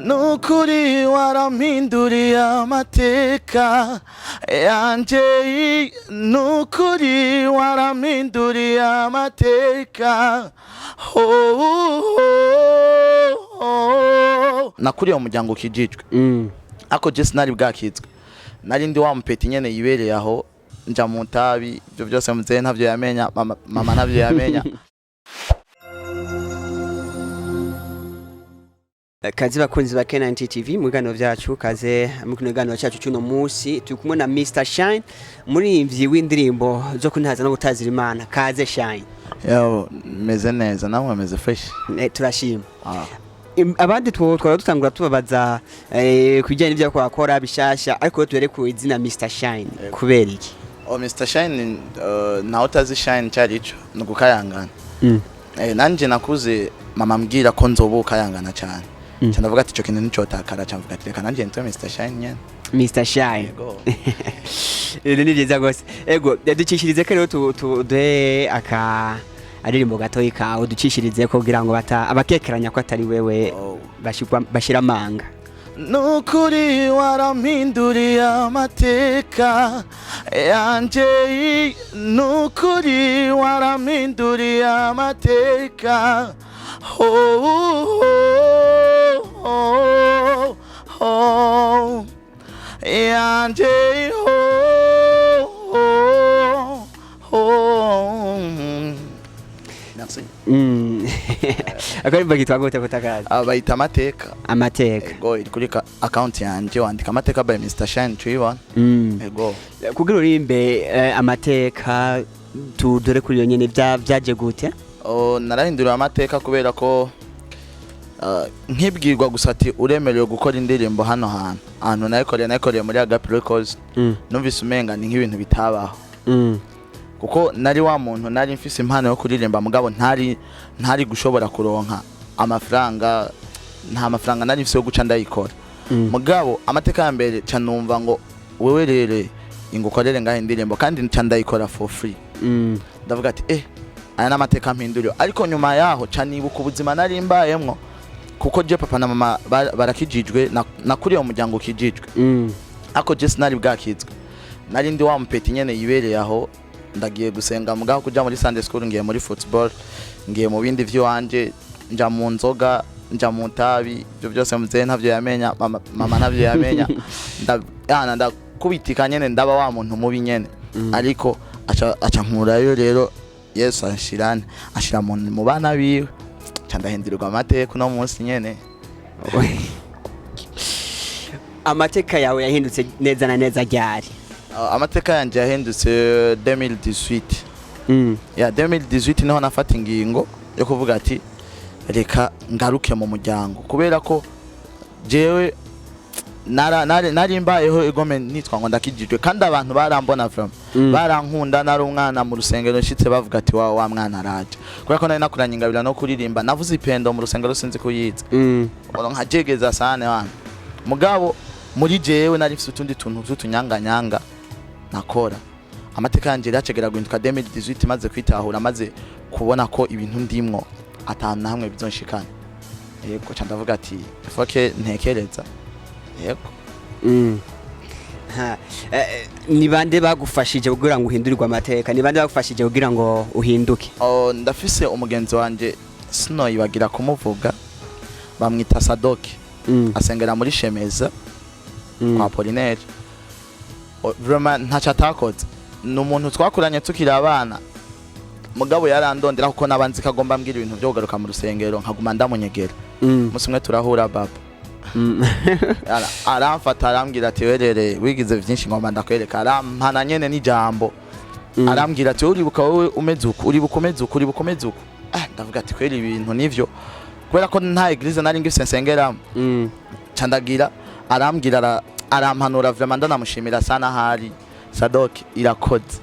nukuri warampinduriye amateka yanje, nukuri warampinduriye amateka. Nakuriye mu muryango ukijijwe, ako je sinari bwakizwe, nari ndi wa mupeti nyene yibereye aho nja mu tabi, ibyo byose muzeye ntavyo yamenya, mama ntavyo yamenya. Kazi bakunzi ba Kenanti TV mu biganiro byacu, kaze mu kiganiro cyacu cy'uno munsi turi kumwe na Mr Shine, umuririmvyi w'indirimbo zo kuntaza no gutazira Imana. Kaze Shine. Yo, meze neza, namwe meze fresh. Turashima. Abandi twara dutangura tubabaza kujyana n'ibyo kwakora bishasha, ariko tubere ku izina Mr Shine kubera iki? Mr Shine na utazi Shine cyarico no gukayangana. Nanje nakuze mama mbwira ko nzobuka yangana cyane. Cyanavuga ati cyo kintu nico takara cyamvuga ati reka nanje ntwe Mr Shine nyene. Mr Shine. Ni byiza gose. Ego ducishirize ko rero tude aka aririmbo gatoyi ka uducishirize ko kugira ngo abakekeranya ko atari wewe bashira amanga. Nukuri warampinduriye amateka yanje, nukuri warampinduriye amateka. Yanje Merci. Akarimba kitwa gute kutakaza? Abayita amateka. Amateka. Ego iri kuri account yanje wandika amateka by Mr Shine tuyibona. Ego. Kugira urimbe amateka tudore kuri yo nyene byaje gute? Narahindura amateka kubera ko nkibwirwa gusa ati uremerewe gukora indirimbo hano hantu nayikoreye muri Agape Records. Numvise umenga ni nk'ibintu bitabaho. Kuko nari wa muntu nari mfise impano yo kuririmba, mugabo ntari gushobora kuronka amafaranga, nta mafaranga nari mfise yo guca ndayikora. Mugabo amateka ya mbere canumva ngo wewe rere ingukorere ngahe indirimbo kandi nca ndayikora for free. Ndavuga ati aya namateka mpinduriyo. Ariko nyuma yaho canibuka ubuzima nari mbayemwo, kuko je papa na mama barakijijwe, nakuriye mu muryango ukijijwe. Ako je sinari bwakizwe, nari ndi wa mupeti nyene yibereye aho, ndagiye gusenga mugabo kuja muri Sunday school, ngiye muri football, ngiye mu bindi vy'wanje, nja mu nzoga, nja mu tabi, ibyo byose muzeye ntavyo yamenya, mama ntavyo yamenya. Ndakubitika nyene, ndaba wa muntu mubi nyene. Ariko aca nkurayo rero Yesu ashira mu bana biwe, candahindirirwa amateka no munsi nyene. Amateka yawe yahindutse neza na neza ryari? Amateka yanje yahindutse 2018. Ya 2018 niho nafata ingingo yo kuvuga ati reka ngaruke mu muryango, kubera ko jewe nari mbayeho igome nitwa ngo ndakijijwe, kandi abantu barambona from barankunda, nari umwana mu rusengero nshitse bavuga ati wa mwana araje, kubera ko nari nakuranye ingabira no kuririmba, navuze ipendo mu rusengero sinzi kuyiza. Nkajegeza sane wana, mugabo muri jewe nari mfite utundi tuntu tutunyanganyanga nakora. Amateka yanje yacegera guhinduka 2018 maze kwitahura, maze kubona ko ibintu ndimwo atanu na hamwe bizonshikana. Yego candavuga ati foke ntekereza. Yego. Ni bande bagufashije kugira ngo uhindurirwe amateka? Ni bande bagufashije kugira ngo uhinduke? Ndafise umugenzi wanje sinoyibagira kumuvuga, bamwita Sadoki. Asengera muri Shemeza kwa Polinaire. Vraiment ntacha takoze, n'umuntu twakuranye tukiri abana, mugabo yarandondera kuko nabanzi kagomba mbwira ibintu byo kugaruka mu rusengero, nkaguma ndamunyegera. Musumwe turahura baba. Aramfata arambwira ati werere wigize byinshi ngomba ndakwereka, arampana nyene n'ijambo. Arambwira ati uribuka wowe umeze uku, uribuka umeze uku. Ndavuga ati kweri ibintu nivyo, kubera ko nta eglise nari ngifise nsengeramo. Candagira arambwira arampanura, vraiment ndanamushimira sana. Hari Sadoki irakoze,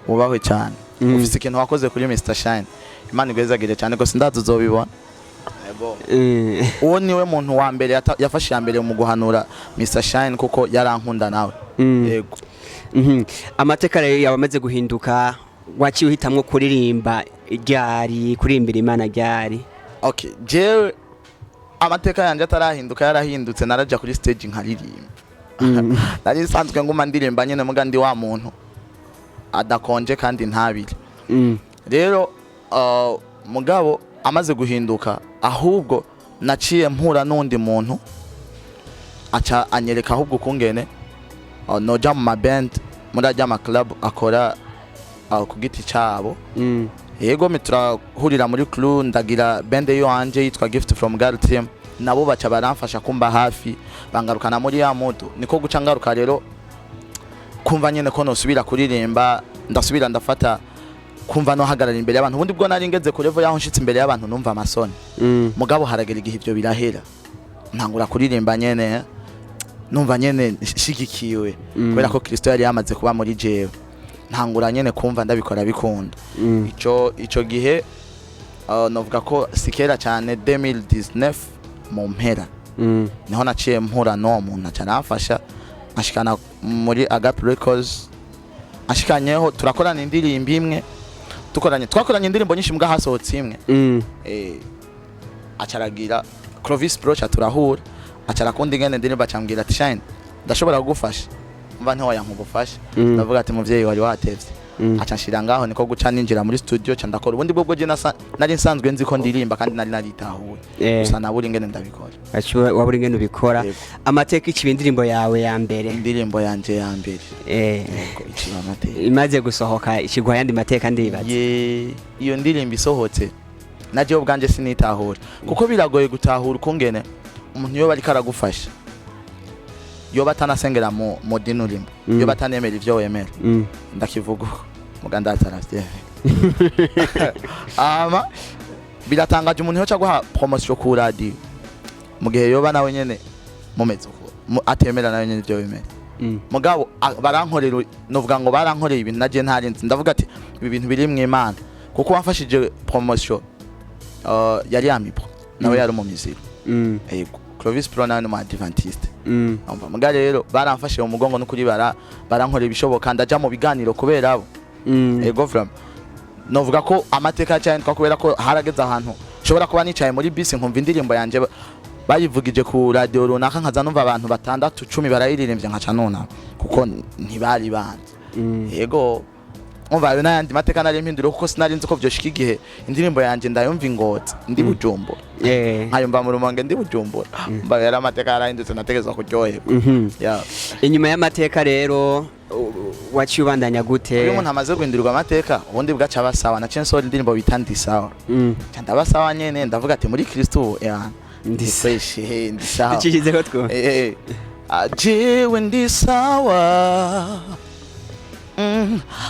ubahwe cyane. Ufise ikintu wakoze kuri Mr Shine, Imana igwezagire cyane gose, ndazo uzobibona. Uwo niwe muntu wa mbere yafashe ya mbere mu guhanura Mr Shine, kuko yarankunda nawe. Yego. Amateka rero yabamaze guhinduka, waciye uhitamwe kuririmba ryari, kurimbira Imana ryari? Okay, jewe amateka yanjye atarahinduka yarahindutse naraja kuri stage nkaririmba nari nsanzwe nguma ndirimba nyene muga ndi wa muntu adakonje kandi ntabire rero mugabo amaze guhinduka ahubwo naciye mpura n'undi muntu aca anyereka ahubwo kungene noja mu maband muri ajya ama club akora ku giti cyabo yego turahurira muri crew ndagira band yo anje yitwa Gift from God Team nabo baca baramfasha kumba hafi bangarukana muri ya moto niko guca ngaruka rero kumva nyene ko nosubira kuririmba ndasubira ndafata kumva no hagarara imbere y'abantu ubundi bwo nari ngeze ku level yaho nshitse imbere y'abantu numva amasoni mugabo haragera igihe ibyo birahera ntangura kuririmba nyene numva nyene shigikiwe kubera ko Kristo yari yamaze kuba muri jewe ntangura nyene kumva ndabikora bikunda ico gihe novuga ko sikera cyane 2019 mu mpera niho naciye mpura no muntu acaramfasha ashikana muri Agape Records ashikanyeho turakorana indirimbo imwe twakoranye indirimbo nyinshi mbwa hasohotse imwe acaragira Clovis Pro turahura acarakunda ingene indirimbo acambwira ati Shine ndashobora kugufasha mva ntiho yankugufasha ndavuga ati muvyeyi wari watevye acashira ngaho niko guca ninjira muri studio ca ndakora ubundi bwo je nari nsanzwe nzi ko ndirimba kandi nari naritahuye gusa naburi ingene ndabikora waburi ingene ubikora amateka iki indirimbo yawe ya mbere indirimbo yanje ya mbere yego ikiba amateka imaze gusohoka ikigwa yandi mateka ndibaze iyo ndirimbo isohotse naje ubwanje sinitahura kuko biragoye gutahura ukungene umuntu yo bari karagufasha yo batanasengera mu dinurimbo yo batanemera ivyo wemera ndakivuga muganda ataravye biratangaje umuntu yo caguha promotion ku radio mu gihe yo banawe nyene mumeze uko atemera nawe nyene ivyo wemera mugabo barankorera novuga ngo barankoreye ibintu naje ntarinzi ndavuga ati ibi bintu biri mu Imana kuko wamfashije promotion yari amipro nawe yari mu miziro yego Clovis Pro nawe mu Adventiste umva muga rero baramfashe mu mugongo n'ukuri barankorera ibishoboka ndaja mu biganiro kubera abo yego from novuga ko amateka cyane kubera ko harageze ahantu shobora kuba nicaye muri bisi nkumva indirimbo yanje bayivugije ku radio runaka nkaza numva abantu 6-10 barayiririmbye nkaca nona kuko ntibari banze yego umva yo nayandi mateka nari mpinduro kuko sinari nzi ko byoshika igihe indirimbo yanje ndayumva ingozi ndi bujumbo nkayumva mu rumonge ndi bujumbo mba yari amateka yarahindutse nategezwa kuryoherwa inyuma y'amateka rero waciye ubandanya gute uyu muntu amaze guhindurirwa amateka ubundi bwaca basawa na censo indirimbo bita ndisawa ndabasawa nyene ndavuga ati muri Kristo ndiseshe ndisawa dukikize ko two jewe ndisawa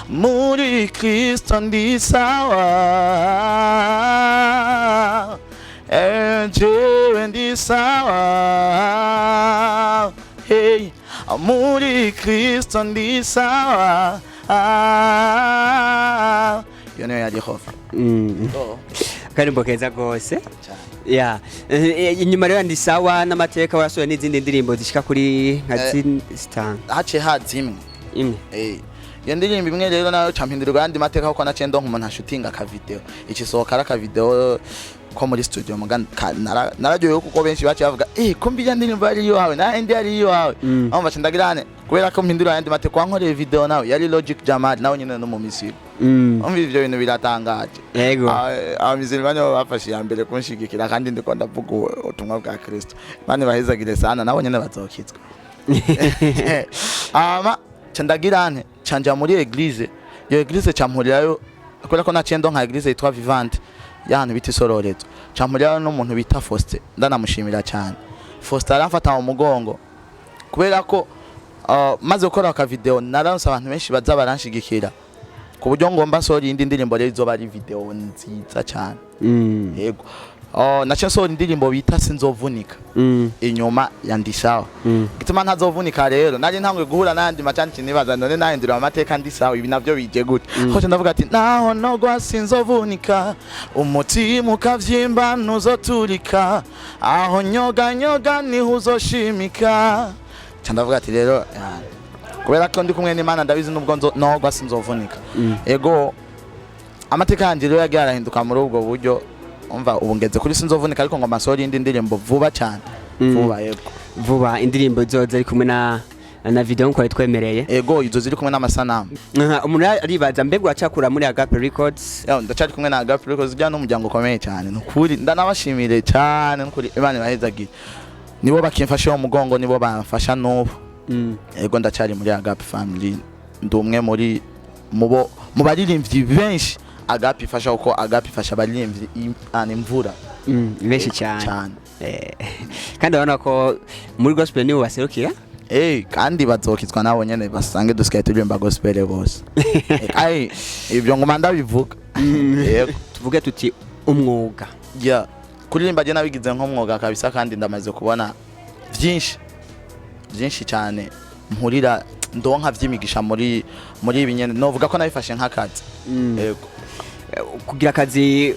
muri Kristo ndisawa jewe ndisawa hey muri Kristo ndisawa yone yari hofa karimbo keza gose inyuma rero ndisawa n'amateka warasohoye n'izindi ndirimbo zishika kuri nka stan hace hazimwe iyo ndirimbo imwe rero nayo campindirwa yandi mateka kuko naciye ndonka umuntu ashutinga ka video ikisohoka ara ka video ko muri studio nararyoye kuko benshi baci bavuga ko mbiya ndirimbo yari yo hawe na ndi yari yo hawe amva cindagirane kubera ko mpindura yandi mateka kwankoreye video nawe yari Logic Jamal nawe nyine no mu misiri umva ivyo bintu biratangaje yego abamiziri banyo bafashe ya mbere kunshigikira kandi ndiko ndavuga ubutumwa bwa Kristo bane bahezagire sana nabo nyine bazokizwa candagirane canja muri eglise yo eglise campurirayo kubera ko naciye ndonka eglise yitwa Vivante y'ahantu bita Isororezo campurirayo n'umuntu bita Faustin ndanamushimira cyane Faustin aramfata mu mugongo kubera ko maze gukora aka video naranse abantu benshi baza baranshigikira ku buryo ngomba sori indi ndirimbo rero izoba ari video nziza cyane yego naciye sori indirimbo bita sinzovunika inyuma yandisawa gituma ntazovunika rero nari ntangwe guhura nandi macanje nibaza none nahindura amateka ndisawa ibi navyo bije gute ko ndavuga ati naho nogwa sinzovunika umutima ukavyimba nuzoturika aho nyoga niho uzoshimika ndavuga ati rero kubera ko ndi kumwe n'Imana ndabizi nubwo nogwa sinzovunika ego amateka yanje rero yagiye arahinduka muri ubwo buryo umva ubu ngeze kuri sinzovunika ariko ngo masori indi ndirimbo vuba cyane vuba yego vuba indirimbo zoza ari kumwe na video nko twemereye ego izo ziri kumwe n'amasanamu umuntu aribaza mbega uracakura muri Agape Records ndacari kumwe na Agape Records ujya n'umuryango ukomeye cyane nukuri ndanabashimire cyane nukuri Imana ibahezagira nibo bakimfasha mu mugongo nibo bamfasha n'ubu ego ndacari muri Agape family ndumwe muri mu baririmbyi benshi Agape ifasha uko Agape ifasha abaririmbyi imvura benshi cyane kandi urabona ko muri gospel nibo baserukira kandi bazokizwa nabo nyene basange dusigaye turirimba gospel bose ibyo ngoma ndabivuga yego tuvuge tuti umwuga kuririmba je nabigize nk'umwuga kabisa kandi ndamaze kubona byinshi cyane mpurira ndonka vyimigisha muri ibinyene novuga ko nabifashe nk'akazi yego kugira akazi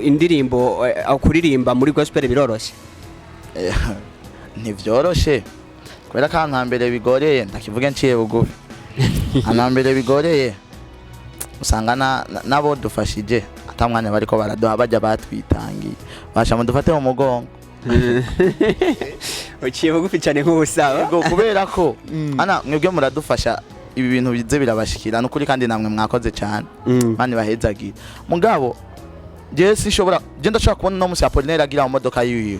indirimbo kuririmba muri gospel biroroshe ntivyoroshe kubera ko mbere bigoreye ndakivuge nciye bugufi mbere bigoreye usanga nabo dufashije atamwanya bariko baraduha bajya batwitangiye basha mudufate mu mugongo uciye bugufi cyane nk'ubusaba yego kubera ko mwebwe muradufasha ibi bintu bize birabashikira n'ukuri kandi namwe mwakoze cyane mani bahezagira mugabo je ndashaka kubona no musi Apollinaire agira mu modoka yiwe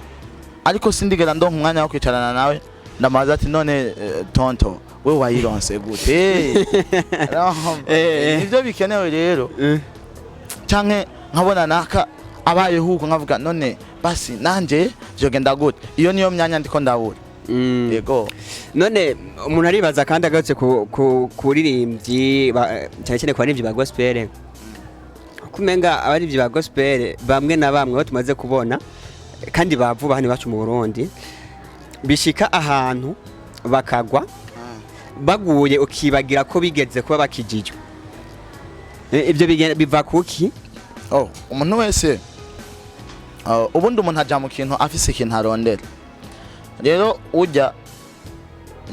ariko sindigera ndonka umwanya wo kwicarana nawe ndamaza ati none tonto wewe wayironse gute nivyo bikenewe rero canke nkabona naka abaye huko nkavuga none basi nanje jogenda gute iyo niyo myanya ndiko ndabura yego none umuntu aribaza kandi agatse kuririmbyi cyane cyane kwa ba gospel kumenga abarivyi ba gospel bamwe na bamwe batumaze kubona kandi bavuba hani bacu mu Burundi bishika ahantu bakagwa baguye ukibagira ko bigeze kuba bakijijwe ibyo biva kuki umuntu wese ubundi umuntu aja mu kintu afise ikintu arondera rero ujya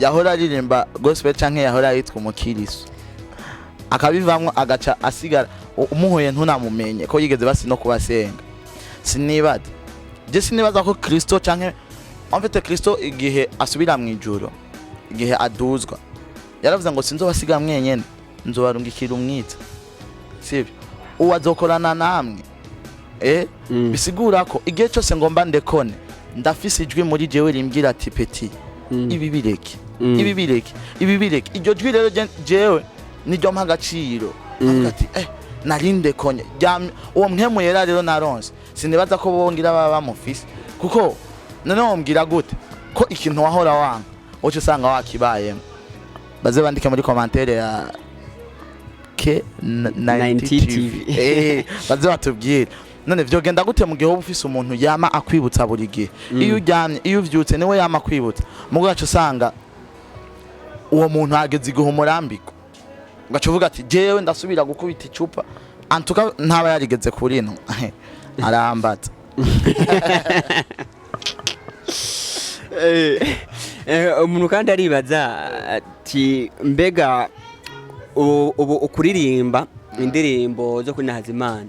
yahora aririmba gospel canke yahora yitwa umukiriso akabivamwo agaca asigara umuhuye ntunamumenye ko yigeze basi no kubasenga sinibaza ko Kristo canke amfite Kristo igihe asubira mu ijuru igihe aduzwa yaravuze ngo sinzobasiga mwenyene nzobarungikira umwitsa sibyo uwazokorana namwe bisigura ko igihe cyose ngomba ndekone ndafise ijwi muri jewe rimbwira ati peti ibi bireke iryo jwi rero jewe niryo mpagaciro avuga ati narinde konye uwo mpemu yera rero naronse sinibaza ko bongira baba bamufise kuko none wombwira gute ko ikintu wahora wanga uco usanga wakibayemo baze bandike muri commentaire ya K90TV baze batubwire none vyogenda gute mu gihe ufise umuntu yama akwibutsa buri gihe iyo uryamye iyo uvyutse niwe yama akwibutsa mugo gaco usanga uwo muntu ageze igihumurambiko gaco uvuga ati jewe ndasubira gukubita icupa antuka ntaba yarigeze kuri ino arambaza umuntu kandi aribaza ati mbega ubu ukuririmba indirimbo zo kuri Imana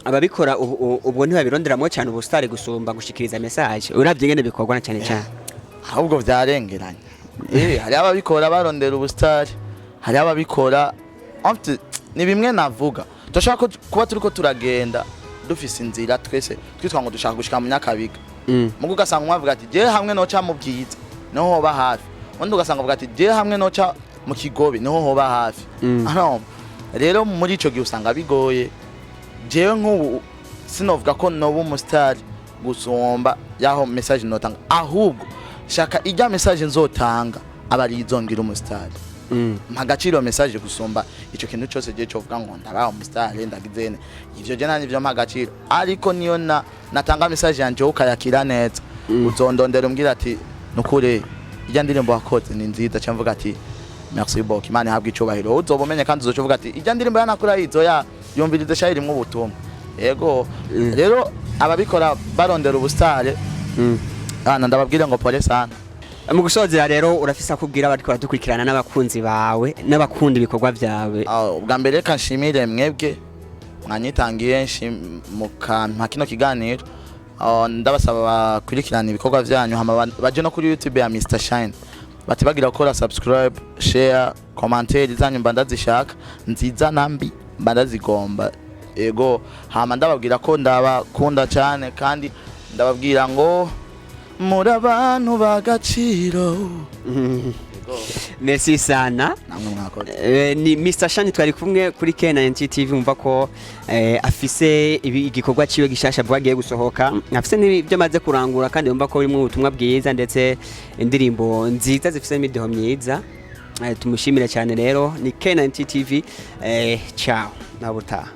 ababikora ubwo ntibabironderamo cyane ubustare gusumba gushikiriza message uravye ngene bikorwa cyane cyane ahubwo vyarengeranye hari ababikora barondera ubustare hari ababikora ni bimwe navuga turashaka kuba turiko turagenda dufise inzira twese twitwa ngo dushaka gushika mu Nyakabiga mugo ugasanga mwavuga ati je hamwe noca mu Bwiza niho hoba hafi undi ugasanga uvuga ati je hamwe noca mu Kigobe niho hoba hafi rero muri ico gihe usanga bigoye jewe nk'ubu sinovuga ko noba umustar gusomba yaho message notanga ahubwo shaka ijya message nzotanga abari izongira umustar mpagaciro message gusomba ico kintu cyose je covuga ngo ndabaho umustar ndagizene ivyo je nani byo mpagaciro ariko niyo natanga message yanje ukayakira neza uzondondera umbwira ati nukure ijya ndirimbo wakoze ni nziza cyamvuga ati merci beaucoup Imana ihabwe icubahiro uzobumenye kandi uzocuvuga ati ijya ndirimbo yanakura izo yumvirize shayiri mu butumwa yego rero ababikora barondera ubustare ndababwira ngo pole sana mu gusozera rero urafisa kubwira abari ko dukurikirana n'abakunzi bawe n'abakunda ibikorwa byawe ubwa mbere reka nshimire mwebwe mwanyitangiye mukampa kino kiganiro. Ndabasaba bakurikirana ibikorwa byanyu hama baje no kuri YouTube ya Mr Shine batibagira gukora subscribe, share, commentaire zanyu mbandazishaka nziza nambi mbandazigomba. Ego hama ndababwira ko ndabakunda cyane kandi ndababwira ngo muri abantu bagaciro. Merci sana. Ni Mr Shine twari kumwe kuri K9 TV umva ko afise igikorwa ciwe gishasha bwagiye gusohoka, afise n'ibyo maze kurangura kandi umva ko bimwe ubutumwa bwiza ndetse indirimbo nziza zifise imideho myiza. Tumushimira cyane rero ni K9 TV. Ciao nabutaha.